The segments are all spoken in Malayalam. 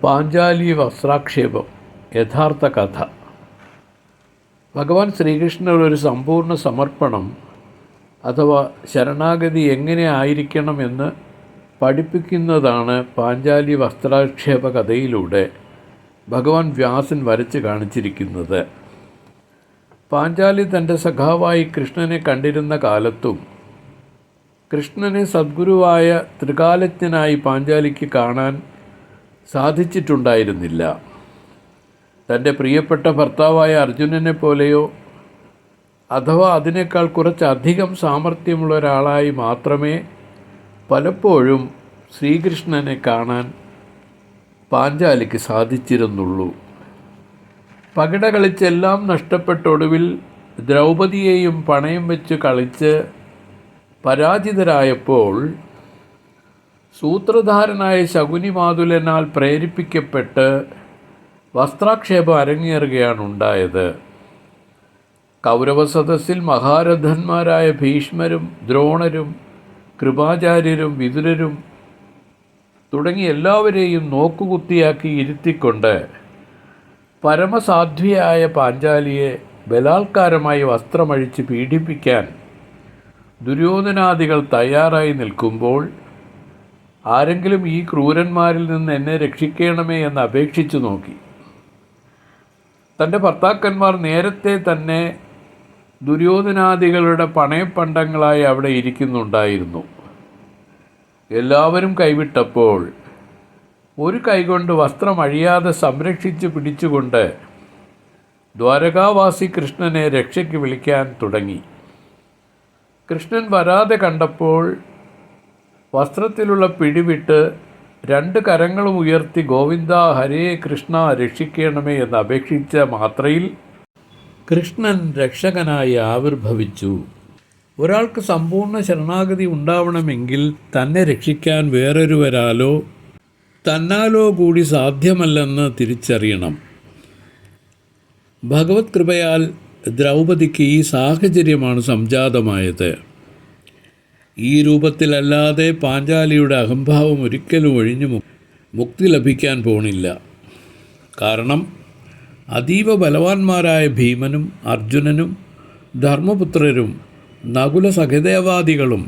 പാഞ്ചാലി വസ്ത്രാക്ഷേപം യഥാർത്ഥ കഥ. ഭഗവാൻ ശ്രീകൃഷ്ണൻ ഒരു സമ്പൂർണ്ണ സമർപ്പണം അഥവാ ശരണാഗതി എങ്ങനെ ആയിരിക്കണമെന്ന് പഠിപ്പിക്കുന്നതാണ് പാഞ്ചാലി വസ്ത്രാക്ഷേപ കഥയിലൂടെ ഭഗവാൻ വ്യാസൻ വരച്ച് കാണിച്ചിരിക്കുന്നത്. പാഞ്ചാലി തൻ്റെ സഖാവായി കൃഷ്ണനെ കണ്ടിരുന്ന കാലത്തും കൃഷ്ണനെ സദ്ഗുരുവായ ത്രികാലജ്ഞനായി പാഞ്ചാലിക്ക് കാണാൻ സാധിച്ചിട്ടുണ്ടായിരുന്നില്ല. തൻ്റെ പ്രിയപ്പെട്ട ഭർത്താവായ അർജുനനെ പോലെയോ അഥവാ അതിനേക്കാൾ കുറച്ചധികം സാമർഥ്യമുള്ള ഒരാളായി മാത്രമേ പലപ്പോഴും ശ്രീകൃഷ്ണനെ കാണാൻ പാഞ്ചാലിക്ക് സാധിച്ചിരുന്നുള്ളൂ. പകിട കളിച്ചെല്ലാം നഷ്ടപ്പെട്ടൊടുവിൽ ദ്രൗപദിയെയും പണയം വെച്ച് കളിച്ച് പരാജിതരായപ്പോൾ സൂത്രധാരനായ ശകുനി മാതുലനാൽ പ്രേരിപ്പിക്കപ്പെട്ട് വസ്ത്രാക്ഷേപം അരങ്ങേറുകയാണ് ഉണ്ടായത്. കൗരവസദസ്സിൽ മഹാരഥന്മാരായ ഭീഷ്മരും ദ്രോണരും കൃപാചാര്യരും വിതുരരും തുടങ്ങി എല്ലാവരെയും നോക്കുകുത്തിയാക്കി ഇരുത്തിക്കൊണ്ട് പരമസാധ്വിയായ പാഞ്ചാലിയെ ബലാത്കാരമായി വസ്ത്രമഴിച്ച് പീഡിപ്പിക്കാൻ ദുര്യോധനാദികൾ തയ്യാറായി നിൽക്കുമ്പോൾ ആരെങ്കിലും ഈ ക്രൂരന്മാരിൽ നിന്ന് എന്നെ രക്ഷിക്കണമേ എന്ന് അപേക്ഷിച്ചു നോക്കി. തൻ്റെ ഭർത്താക്കന്മാർ നേരത്തെ തന്നെ ദുര്യോധനാദികളുടെ പണയപ്പണ്ടങ്ങളായി അവിടെ ഇരിക്കുന്നുണ്ടായിരുന്നു. എല്ലാവരും കൈവിട്ടപ്പോൾ ഒരു കൈകൊണ്ട് വസ്ത്രം അഴിയാതെ സംരക്ഷിച്ച് പിടിച്ചുകൊണ്ട് ദ്വാരകാവാസി കൃഷ്ണനെ രക്ഷയ്ക്ക് വിളിക്കാൻ തുടങ്ങി. കൃഷ്ണൻ വരാതെ കണ്ടപ്പോൾ വസ്ത്രത്തിലുള്ള പിടിവിട്ട് രണ്ട് കരങ്ങളും ഉയർത്തി ഗോവിന്ദ ഹരേ കൃഷ്ണ രക്ഷിക്കണമേ എന്ന് അപേക്ഷിച്ച മാത്രയിൽ കൃഷ്ണൻ രക്ഷകനായി ആവിർഭവിച്ചു. ഒരാൾക്ക് സമ്പൂർണ്ണ ശരണാഗതി ഉണ്ടാവണമെങ്കിൽ തന്നെ രക്ഷിക്കാൻ വേറൊരുവരാലോ തന്നാലോ കൂടി സാധ്യമല്ലെന്ന് തിരിച്ചറിയണം. ഭഗവത് കൃപയാൽ ദ്രൗപദിക്ക് ഈ സാഹചര്യമാണ് സംജാതമായത്. ഈ രൂപത്തിലല്ലാതെ പാഞ്ചാലിയുടെ അഹംഭാവം ഒരിക്കലും ഒഴിഞ്ഞു മുക്തി ലഭിക്കാൻ പോണില്ല. കാരണം അതീവ ബലവാന്മാരായ ഭീമനും അർജുനനും ധർമ്മപുത്രരും നകുല സഹദേവാദികളും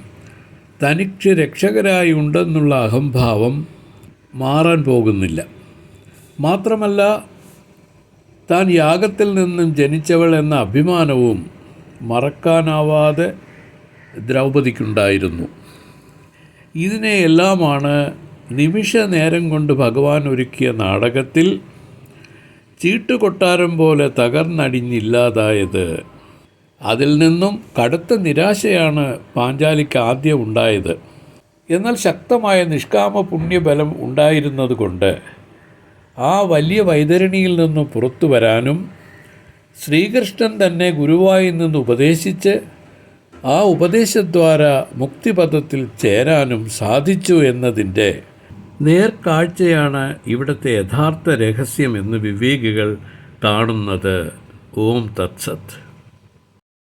തനിക്ക് രക്ഷകരായി ഉണ്ടെന്നുള്ള അഹംഭാവം മാറാൻ പോകുന്നില്ല. മാത്രമല്ല താൻ യാഗത്തിൽ നിന്നും ജനിച്ചവൾ എന്ന അഭിമാനവും മറക്കാനാവാതെ ദ്രൗപദിക്കുണ്ടായിരുന്നു. ഇതിനെയെല്ലാമാണ് നിമിഷ നേരം കൊണ്ട് ഭഗവാൻ ഒരുക്കിയ നാടകത്തിൽ ചീട്ടുകൊട്ടാരം പോലെ തകർന്നടിഞ്ഞില്ലാതായത്. അതിൽ നിന്നും കടുത്ത നിരാശയാണ് പാഞ്ചാലിക്ക് ആദ്യം ഉണ്ടായത്. എന്നാൽ ശക്തമായ നിഷ്കാമ പുണ്യബലം ഉണ്ടായിരുന്നതുകൊണ്ട് ആ വലിയ വൈതരണിയിൽ നിന്ന് പുറത്തു വരാനും ശ്രീകൃഷ്ണൻ തന്നെ ഗുരുവായി നിന്ന് ഉപദേശിച്ച് ആ ഉപദേശദ്വാര മുക്തിപഥത്തിൽ ചേരാനും സാധിച്ചു എന്നതിൻ്റെ നേർക്കാഴ്ചയാണ് ഇവിടുത്തെ യഥാർത്ഥ രഹസ്യമെന്ന് വിവേകികൾ കാണുന്നത്. ഓം തത്സത്.